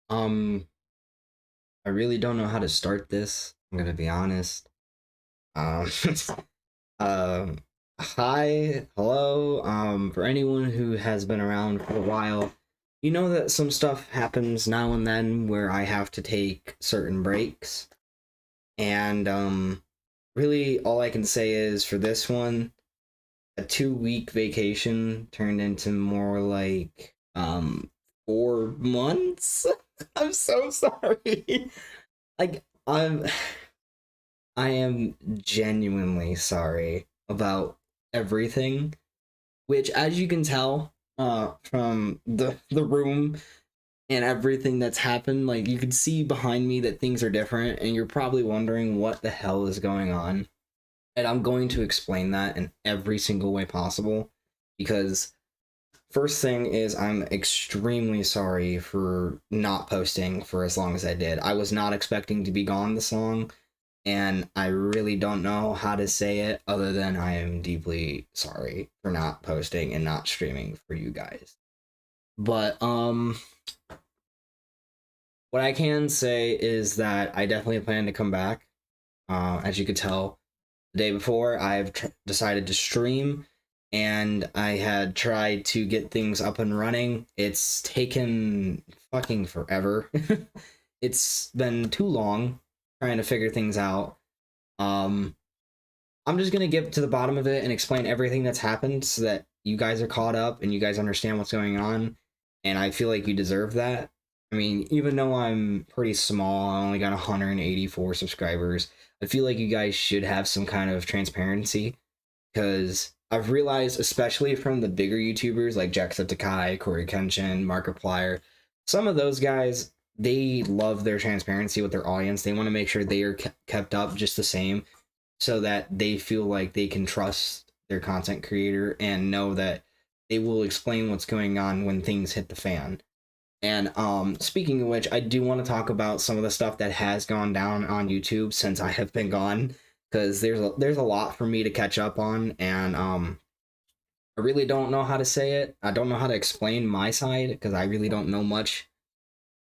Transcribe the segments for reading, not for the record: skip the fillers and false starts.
Um, I really don't know how to start this. I'm gonna be honest. Um, um, Hi, hello. For anyone who has been around for a while, you know that some stuff happens now and then where I have to take certain breaks, and really all I can say is for this one, a 2 week vacation turned into more like 4 months. I'm so sorry. Like I am genuinely sorry about everything, which as you can tell from the room and everything that's happened, like you can see behind me that things are different and you're probably wondering what the hell is going on. And I'm going to explain that in every single way possible because first thing is I'm extremely sorry for not posting for as long as I did. I was not expecting to be gone this long, and I really don't know how to say it other than I am deeply sorry for not posting and not streaming for you guys. But what I can say is that I definitely plan to come back. As you could tell, the day before I've decided to stream and I had tried to get things up and running. It's taken fucking forever. It's been too long trying to figure things out. Um, I'm just gonna get to the bottom of it and explain everything that's happened so that you guys are caught up and you guys understand what's going on. And I feel like you deserve that. I mean, even though I'm pretty small, I only got 184 subscribers. I feel like you guys should have some kind of transparency because I've realized, especially from the bigger YouTubers like Jacksepticeye, Corey Kenshin, Markiplier, some of those guys, they love their transparency with their audience. They want to make sure they are kept up just the same so that they feel like they can trust their content creator and know that they will explain what's going on when things hit the fan. And speaking of which, I do want to talk about some of the stuff that has gone down on YouTube since I have been gone, because there's a lot for me to catch up on, and I really don't know how to say it. I don't know how to explain my side because I really don't know much.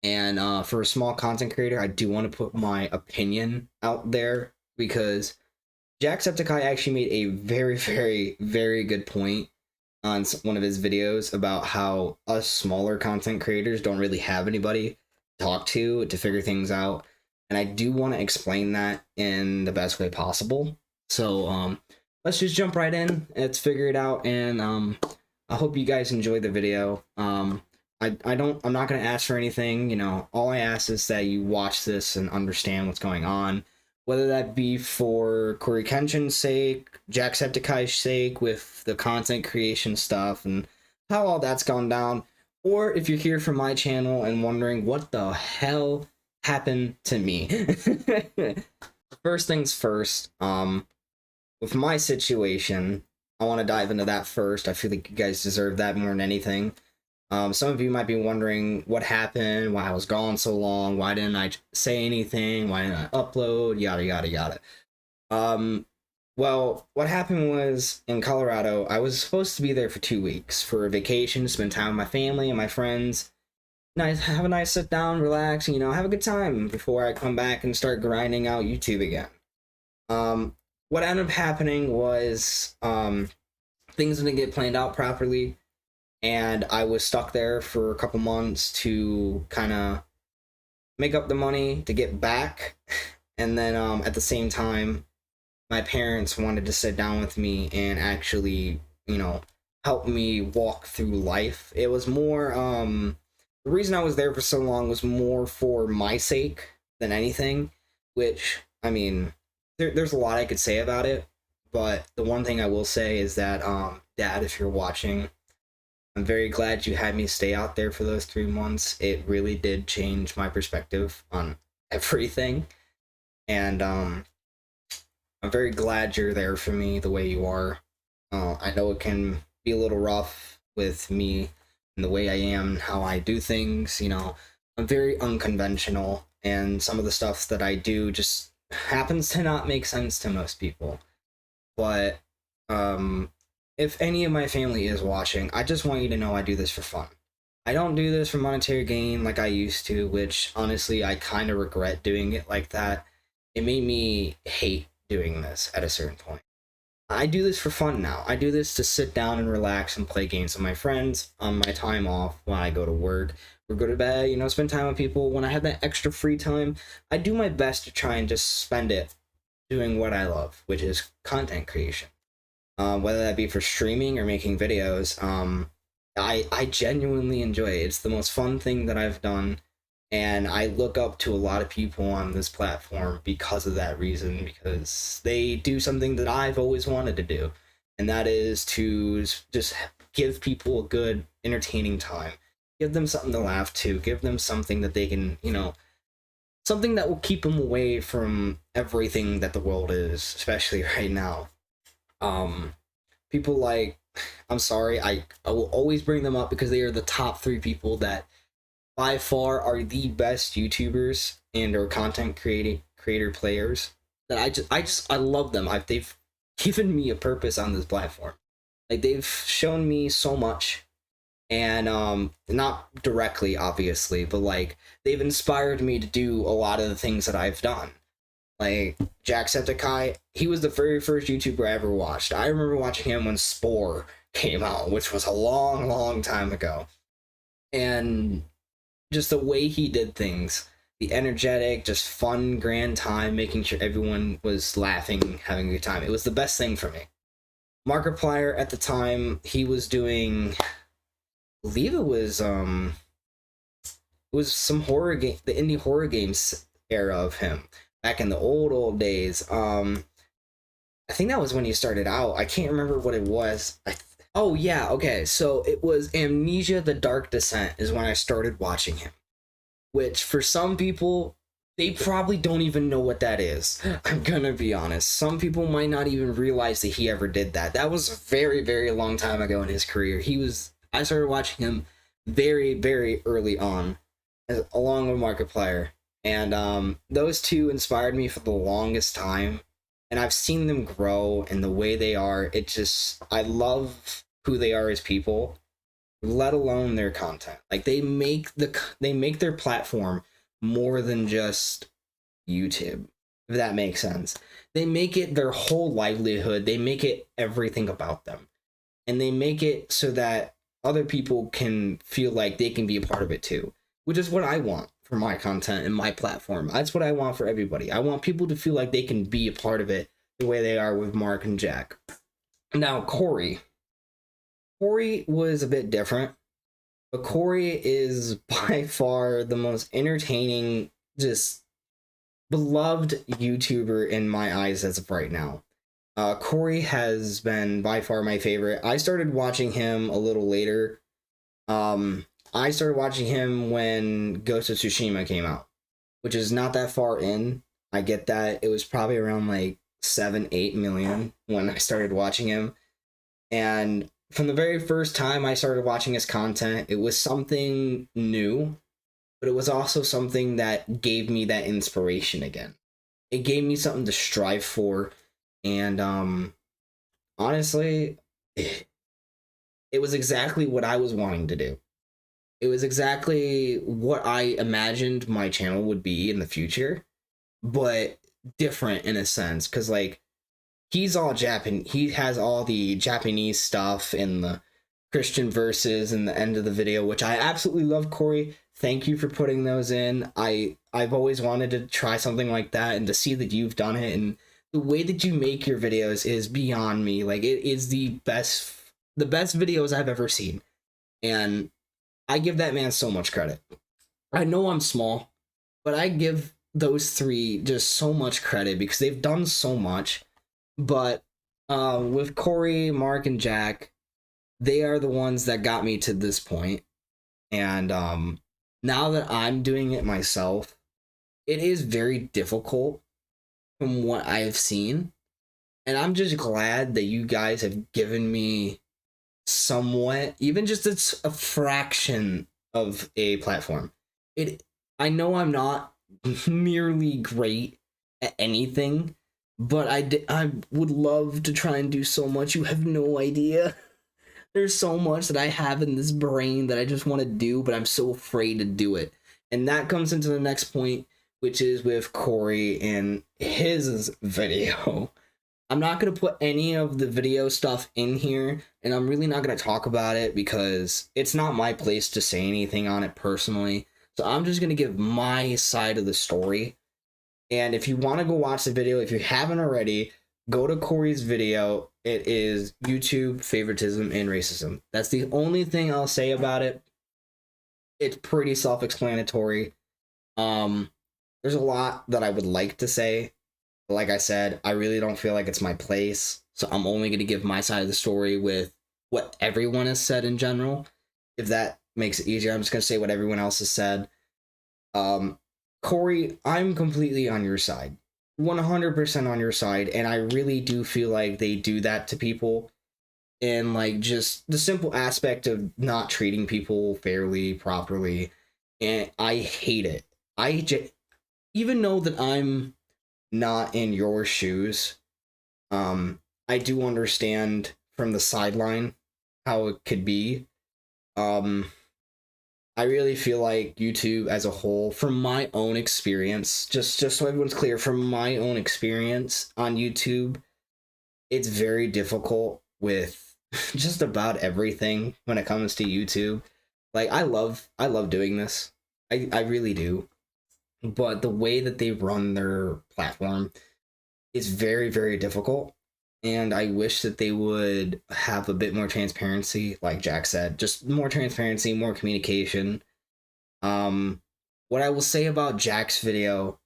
And for a small content creator, I do want to put my opinion out there because Jacksepticeye actually made a very, very, very good point on one of his videos about how us smaller content creators don't really have anybody to talk to figure things out. And I do want to explain that in the best way possible. So let's just jump right in. Let's figure it out. And I hope you guys enjoy the video. I'm not going to ask for anything. You know, all I ask is that you watch this and understand what's going on, whether that be for Corey Kenshin's sake, Jacksepticeye's sake with the content creation stuff and how all that's gone down, or if you're here from my channel and wondering what the hell happened to me. First things first, with my situation, I want to dive into that first. I feel like you guys deserve that more than anything. Some of you might be wondering what happened, why I was gone so long, why didn't I say anything, why didn't I upload, yada yada yada. Well, what happened was in Colorado, I was supposed to be there for 2 weeks for a vacation, spend time with my family and my friends. Nice, have a nice sit down, relax, and, you know, have a good time before I come back and start grinding out YouTube again. What ended up happening was things didn't get planned out properly, and I was stuck there for a couple months to kind of make up the money to get back. And then at the same time, my parents wanted to sit down with me and actually, you know, help me walk through life. It was more, the reason I was there for so long was more for my sake than anything, which, I mean, there's a lot I could say about it, but the one thing I will say is that, Dad, if you're watching, I'm very glad you had me stay out there for those 3 months. It really did change my perspective on everything. And I'm very glad you're there for me the way you are. I know it can be a little rough with me and the way I am and how I do things. You know, I'm very unconventional, and some of the stuff that I do just happens to not make sense to most people. But if any of my family is watching, I just want you to know I do this for fun. I don't do this for monetary gain like I used to, which honestly I kind of regret doing it like that. It made me hate doing this at a certain point. I do this for fun now. I do this to sit down and relax and play games with my friends on my time off when I go to work or go to bed, you know, spend time with people. When I have that extra free time, I do my best to try and just spend it doing what I love, which is content creation. Whether that be for streaming or making videos, I genuinely enjoy it. It's the most fun thing that I've done, and I look up to a lot of people on this platform because of that reason, because they do something that I've always wanted to do, and that is to just give people a good, entertaining time. Give them something to laugh to, give them something that they can, you know, something that will keep them away from everything that the world is, especially right now. People like, I'm sorry, I will always bring them up because they are the top 3 people that by far are the best YouTubers and or content creator players that I love them. They've given me a purpose on this platform. Like, they've shown me so much, and not directly obviously, but like they've inspired me to do a lot of the things that I've done. Like Jacksepticeye, he was the very first YouTuber I ever watched. I remember watching him when Spore came out, which was a long, long time ago. And just the way he did things, the energetic, just fun, grand time, making sure everyone was laughing, having a good time. It was the best thing for me. Markiplier at the time, he was doing, I believe it was some horror game, the indie horror games era of him back in the old days. I think that was when he started out. I can't remember what it was. Oh yeah, okay. So it was Amnesia: The Dark Descent is when I started watching him. Which for some people, they probably don't even know what that is. I'm gonna be honest. Some people might not even realize that he ever did that. That was a very, very long time ago in his career. I started watching him very, very early on, along with Markiplier. And those two inspired me for the longest time. And I've seen them grow and the way they are. I love who they are as people, let alone their content. Like, they make their platform more than just YouTube, if that makes sense. They make it their whole livelihood. They make it everything about them. And they make it so that other people can feel like they can be a part of it too, which is what I want for my content and my platform. That's what I want for everybody. I want people to feel like they can be a part of it the way they are with Mark and Jack. Now, Corey was a bit different, but Corey is by far the most entertaining, just beloved YouTuber in my eyes as of right now. Corey has been by far my favorite. I started watching him a little later. I started watching him when Ghost of Tsushima came out, which is not that far in. I get that. It was probably around like 7-8 million when I started watching him. And from the very first time I started watching his content, it was something new, but it was also something that gave me that inspiration again. It gave me something to strive for. And honestly, it was exactly what I was wanting to do. It was exactly what I imagined my channel would be in the future, but different in a sense, because like he's all Japan. He has all the Japanese stuff in the Christian verses in the end of the video, which I absolutely love. Corey, thank you for putting those in. I've always wanted to try something like that, and to see that you've done it, and the way that you make your videos is beyond me. Like, it is the best videos I've ever seen, and I give that man so much credit. I know I'm small, but I give those 3 just so much credit because they've done so much. But with Corey, Mark, and Jack, they are the ones that got me to this point. And now that I'm doing it myself, it is very difficult from what I've seen. And I'm just glad that you guys have given me somewhat, even just it's a fraction of a platform. I know I'm not nearly great at anything, but I would love to try and do so much. You have no idea. There's so much that I have in this brain that I just want to do, but I'm so afraid to do it. And that comes into the next point, which is with Corey and his video. I'm not going to put any of the video stuff in here, and I'm really not going to talk about it because it's not my place to say anything on it personally. So I'm just going to give my side of the story. And if you want to go watch the video, if you haven't already, go to Corey's video. It is YouTube favoritism and racism. That's the only thing I'll say about it. It's pretty self-explanatory. There's a lot that I would like to say. Like I said, I really don't feel like it's my place. So I'm only going to give my side of the story with what everyone has said in general. If that makes it easier, I'm just going to say what everyone else has said. Corey, I'm completely on your side. 100% on your side. And I really do feel like they do that to people. And like just the simple aspect of not treating people fairly, properly. And I hate it. Even know that I'm not in your shoes. I do understand from the sideline how it could be. I really feel like YouTube as a whole, from my own experience, just so everyone's clear, from my own experience on YouTube, it's very difficult with just about everything when it comes to YouTube. Like I love doing this. I really do. But the way that they run their platform is very, very difficult. And I wish that they would have a bit more transparency, like Jack said, just more transparency, more communication. What I will say about Jack's video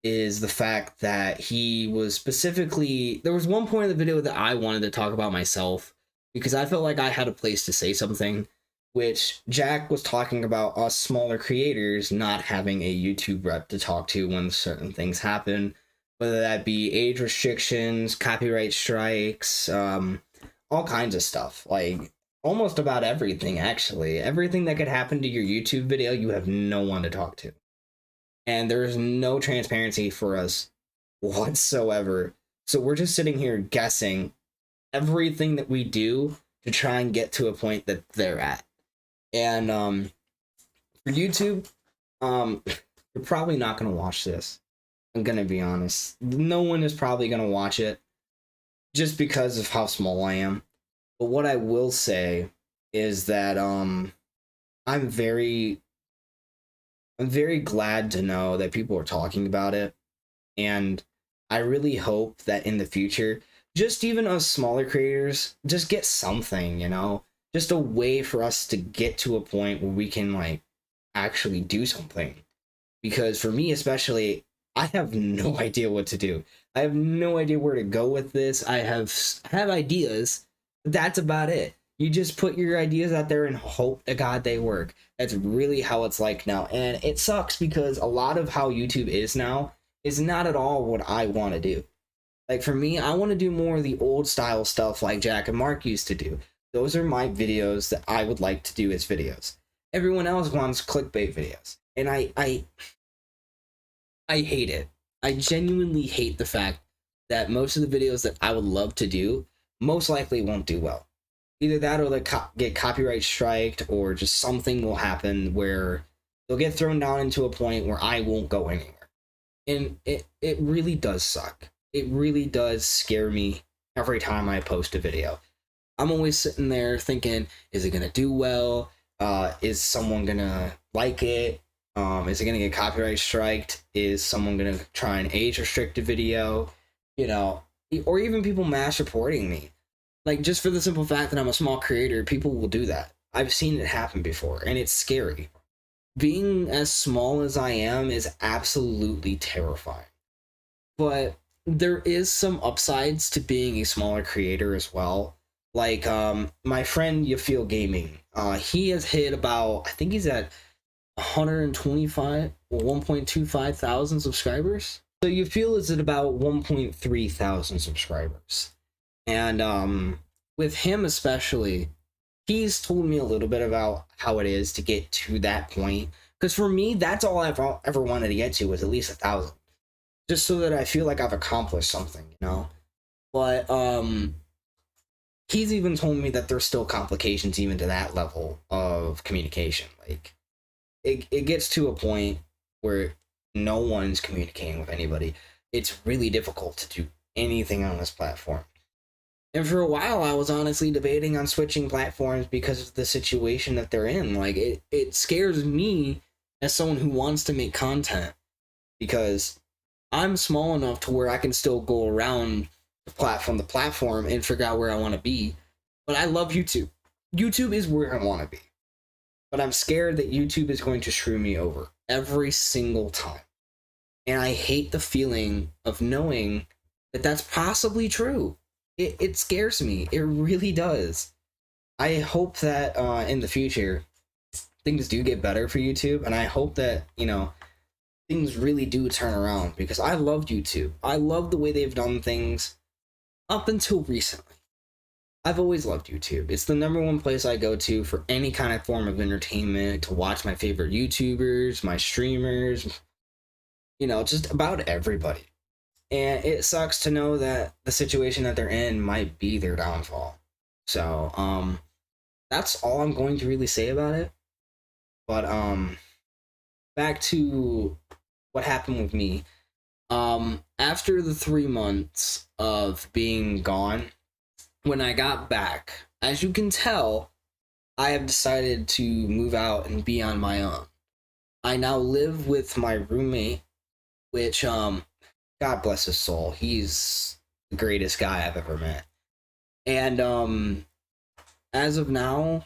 is the fact that he was specifically, there was one point in the video that I wanted to talk about myself because I felt like I had a place to say something, which Jack was talking about us smaller creators not having a YouTube rep to talk to when certain things happen. Whether that be age restrictions, copyright strikes, all kinds of stuff. Like, almost about everything, actually. Everything that could happen to your YouTube video, you have no one to talk to. And there's no transparency for us whatsoever. So we're just sitting here guessing everything that we do to try and get to a point that they're at. And for YouTube, you're probably not going to watch this. I'm gonna be honest. No one is probably gonna watch it just because of how small I am. But what I will say is that I'm very glad to know that people are talking about it. And I really hope that in the future, just even us smaller creators, just get something, you know? Just a way for us to get to a point where we can like actually do something. Because for me especially, I have no idea what to do. I have no idea where to go with this. I have ideas, but that's about it. You just put your ideas out there and hope to God they work. That's really how it's like now. And it sucks because a lot of how YouTube is now is not at all what I want to do. Like for me, I want to do more of the old style stuff like Jack and Mark used to do. Those are my videos that I would like to do as videos. Everyone else wants clickbait videos. And I hate it. I genuinely hate the fact that most of the videos that I would love to do most likely won't do well. Either that or they get copyright striked, or just something will happen where they'll get thrown down into a point where I won't go anywhere. And it really does suck. It really does scare me every time I post a video. I'm always sitting there thinking, is it going to do well? Is someone going to like it? Is it going to get copyright striked? Is someone going to try an age restricted video? You know, or even people mass reporting me. Like, just for the simple fact that I'm a small creator, people will do that. I've seen it happen before, and it's scary. Being as small as I am is absolutely terrifying. But there is some upsides to being a smaller creator as well. Like, my friend You Feel Gaming, he has hit about, I think he's at 125 or 1.25 thousand subscribers. So You Feel is at about 1.3 thousand subscribers. And with him especially, he's told me a little bit about how it is to get to that point. Because for me, that's all I've ever wanted to get to, was at least 1,000. Just so that I feel like I've accomplished something, you know? But he's even told me that there's still complications even to that level of communication. Like it gets to a point where no one's communicating with anybody. It's really difficult to do anything on this platform. And for a while, I was honestly debating on switching platforms because of the situation that they're in. Like, it scares me as someone who wants to make content, because I'm small enough to where I can still go around the platform and figure out where I want to be. But I love YouTube. YouTube is where I want to be. But I'm scared that YouTube is going to screw me over every single time. And I hate the feeling of knowing that that's possibly true. It scares me. It really does. I hope that in the future, things do get better for YouTube. And I hope that, things really do turn around, because I love YouTube. I love the way they've done things up until recently. I've always loved YouTube. It's the #1 place I go to for any kind of form of entertainment, to watch my favorite YouTubers, my streamers, just about everybody. And it sucks to know that the situation that they're in might be their downfall. So, that's all I'm going to really say about it. But, back to what happened with me. After the 3 months of being gone, when I got back, as you can tell, I have decided to move out and be on my own. I now live with my roommate, which, God bless his soul. He's the greatest guy I've ever met. And as of now,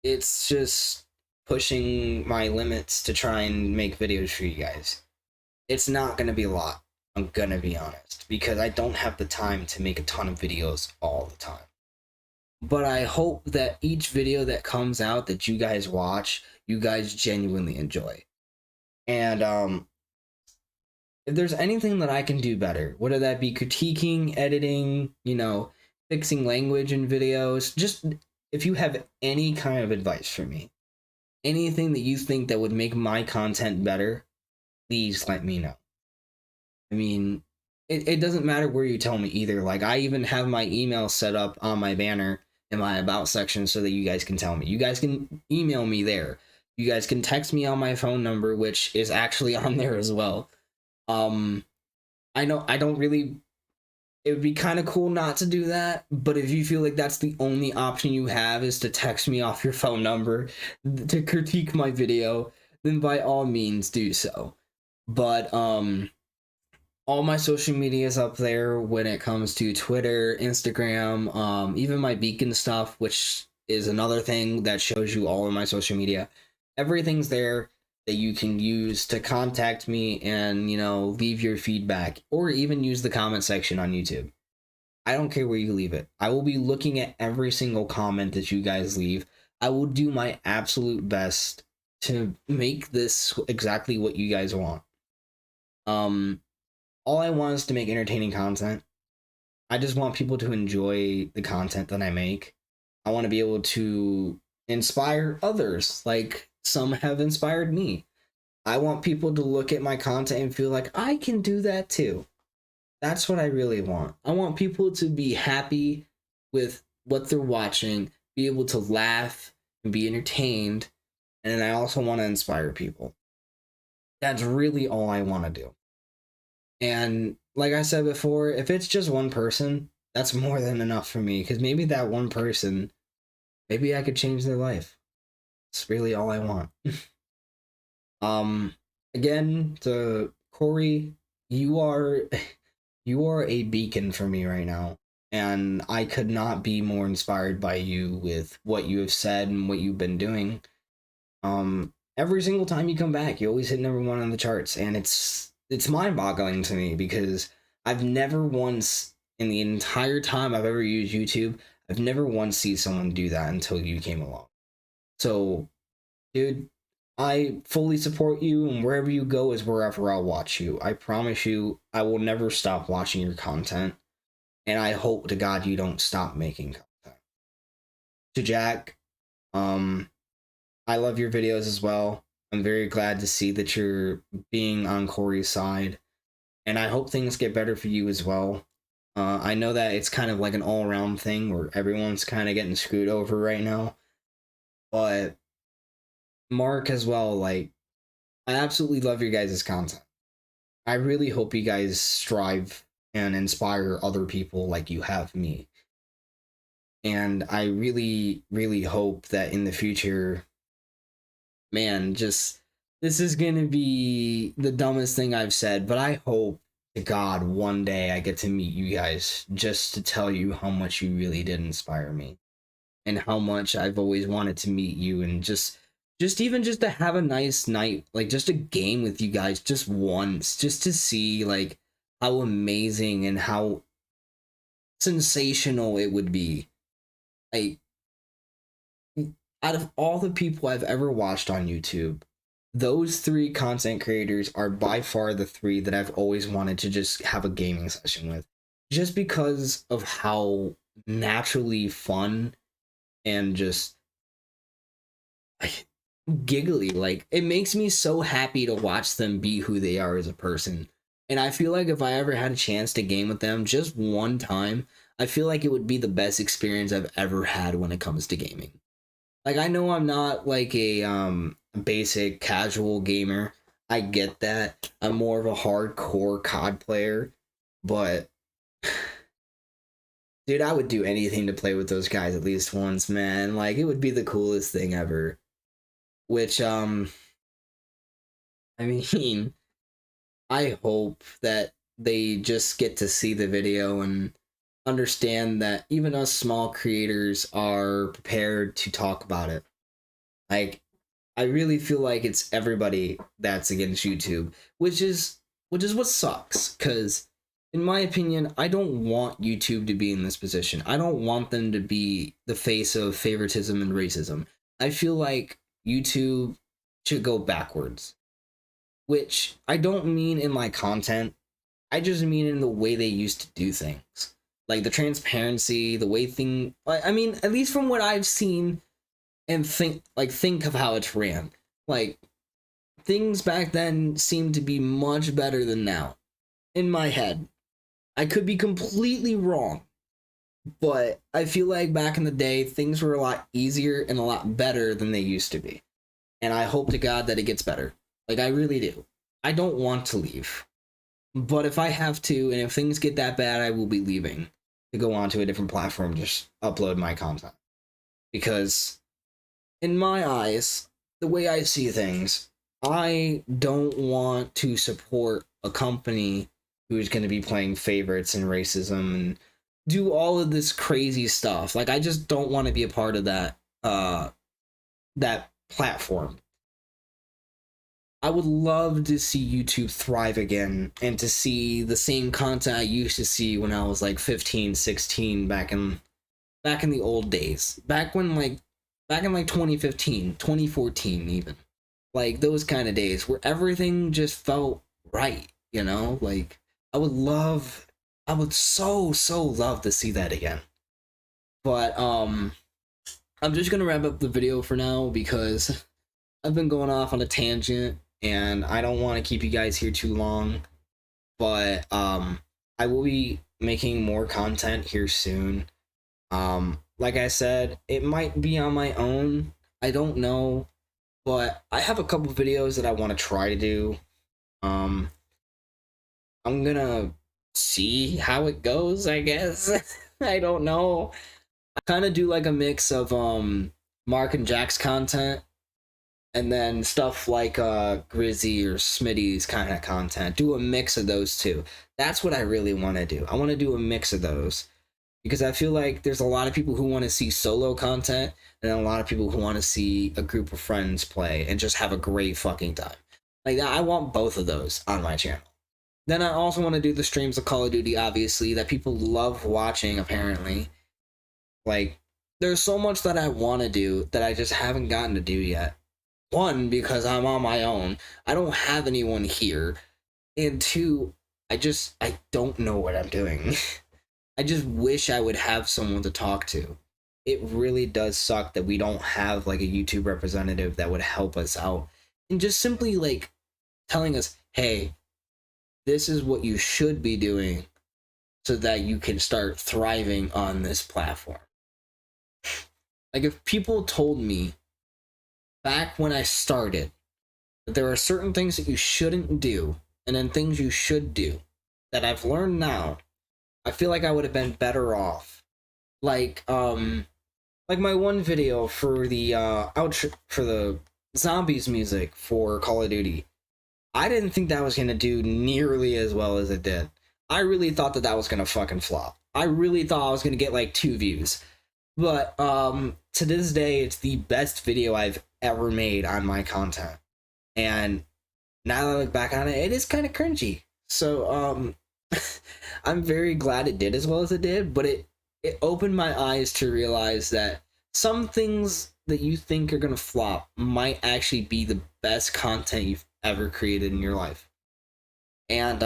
it's just pushing my limits to try and make videos for you guys. It's not going to be a lot, I'm going to be honest, because I don't have the time to make a ton of videos all the time. But I hope that each video that comes out that you guys watch, you guys genuinely enjoy. And if there's anything that I can do better, whether that be critiquing, editing, fixing language in videos, just if you have any kind of advice for me, anything that you think that would make my content better, please let me know. I mean, it doesn't matter where you tell me either. Like, I even have my email set up on my banner in my about section so that you guys can tell me. You guys can email me there. You guys can text me on my phone number, which is actually on there as well. I know I don't really, it would be kind of cool not to do that, but if you feel like that's the only option you have is to text me off your phone number to critique my video, then by all means do so. But all my social media is up there when it comes to Twitter, Instagram, even my beacon stuff, which is another thing that shows you all of my social media. Everything's there that you can use to contact me and, leave your feedback, or even use the comment section on YouTube. I don't care where you leave it. I will be looking at every single comment that you guys leave. I will do my absolute best to make this exactly what you guys want. All I want is to make entertaining content. I just want people to enjoy the content that I make. I want to be able to inspire others, like some have inspired me. I want people to look at my content and feel like I can do that too. That's what I really want. I want people to be happy with what they're watching, be able to laugh and be entertained, and I also want to inspire people. That's really all I want to do. And like I said before, if it's just one person, that's more than enough for me, because maybe that one person, maybe I could change their life. It's really all I want. Again, to Corey, you are a beacon for me right now, and I could not be more inspired by you with what you have said and what you've been doing. Every single time you come back, you always hit #1 on the charts, and it's mind-boggling to me, because I've never once, in the entire time I've ever used YouTube, I've never once seen someone do that until you came along. So, dude, I fully support you, and wherever you go is wherever I'll watch you. I promise you, I will never stop watching your content, and I hope to God you don't stop making content. To Jack, I love your videos as well. I'm very glad to see that you're being on Corey's side, and I hope things get better for you as well. I know that it's kind of like an all-around thing where everyone's kind of getting screwed over right now, but Mark as well, like, I absolutely love your guys' content. I really hope you guys strive and inspire other people like you have me. And I really, really hope that in the future, man, just this is gonna be the dumbest thing I've said, but I hope to God one day I get to meet you guys just to tell you how much you really did inspire me and how much I've always wanted to meet you and just even just to have a nice night, like just a game with you guys just once, just to see like how amazing and how sensational it would be. Like, out of all the people I've ever watched on YouTube, those three content creators are by far the three that I've always wanted to just have a gaming session with. Just because of how naturally fun and just like, giggly. Like, it makes me so happy to watch them be who they are as a person. And I feel like if I ever had a chance to game with them just one time, I feel like it would be the best experience I've ever had when it comes to gaming. Like, I know I'm not like a basic casual gamer. I get that. I'm more of a hardcore COD player, but dude, I would do anything to play with those guys at least once, man. Like, it would be the coolest thing ever. Which I mean, I hope that they just get to see the video and understand that even us small creators are prepared to talk about it. Like, I really feel like it's everybody that's against YouTube, which is what sucks, cuz in my opinion, I don't want YouTube to be in this position. I don't want them to be the face of favoritism and racism. I feel like YouTube should go backwards, which I don't mean in my content. I just mean in the way they used to do things. Like the transparency, the way I mean, at least from what I've seen and think of how it's ran. Like, things back then seemed to be much better than now. In my head. I could be completely wrong. But I feel like back in the day, things were a lot easier and a lot better than they used to be. And I hope to God that it gets better. Like, I really do. I don't want to leave. But if I have to, and if things get that bad, I will be leaving to go on to a different platform, just upload my content. Because, in my eyes, the way I see things, I don't want to support a company who's going to be playing favorites and racism and do all of this crazy stuff. Like, I just don't want to be a part of that platform. I would love to see YouTube thrive again and to see the same content I used to see when I was like 15, 16 back in the old days. Back in like 2015, 2014 even. Like those kind of days where everything just felt right, you know? Like I would so love to see that again. But I'm just going to wrap up the video for now because I've been going off on a tangent and I don't want to keep you guys here too long. But I will be making more content here soon. Like I said, it might be on my own. I don't know, but I have a couple videos that I want to try to do. I'm gonna see how it goes, I guess. I don't know. I kind of do like a mix of Mark and Jack's content and then stuff like Grizzy or Smitty's kind of content. Do a mix of those two. That's what I really want to do. I want to do a mix of those because I feel like there's a lot of people who want to see solo content and a lot of people who want to see a group of friends play and just have a great fucking time. Like, I want both of those on my channel. Then I also want to do the streams of Call of Duty, obviously, that people love watching, apparently. Like, there's so much that I want to do that I just haven't gotten to do yet. One, because I'm on my own. I don't have anyone here. And two, I don't know what I'm doing. I just wish I would have someone to talk to. It really does suck that we don't have, like, a YouTube representative that would help us out. And just simply, like, telling us, hey, this is what you should be doing so that you can start thriving on this platform. Like, if people told me back when I started that there are certain things that you shouldn't do and then things you should do that I've learned now, I feel like I would have been better off. Like my one video for the outro for the zombies music for Call of Duty. I didn't think that was gonna do nearly as well as it did. I really thought that was gonna fucking flop. I really thought I was gonna get like 2 views. But to this day, it's the best video I've ever made on my content. And now that I look back on it, it is kind of cringy. So I'm very glad it did as well as it did, but it opened my eyes to realize that some things that you think are gonna flop might actually be the best content you've ever created in your life. And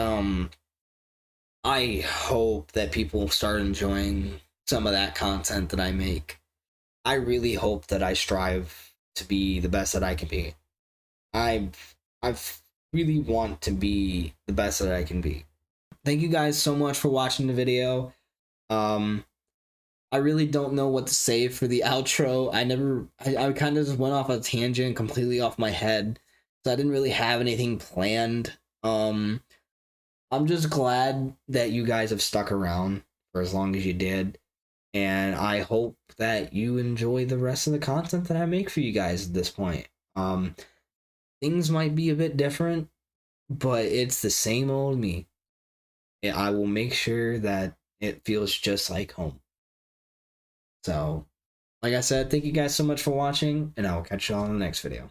I hope that people start enjoying some of that content that I make. I really hope that I strive to be the best that I can be. I really want to be the best that I can be. Thank you guys so much for watching the video. I really don't know what to say for the outro. I kind of just went off a tangent completely off my head. So I didn't really have anything planned. I'm just glad that you guys have stuck around for as long as you did. And I hope that you enjoy the rest of the content that I make for you guys at this point. Things might be a bit different, but it's the same old me. I will make sure that it feels just like home. So, like I said, thank you guys so much for watching, and I will catch you all in the next video.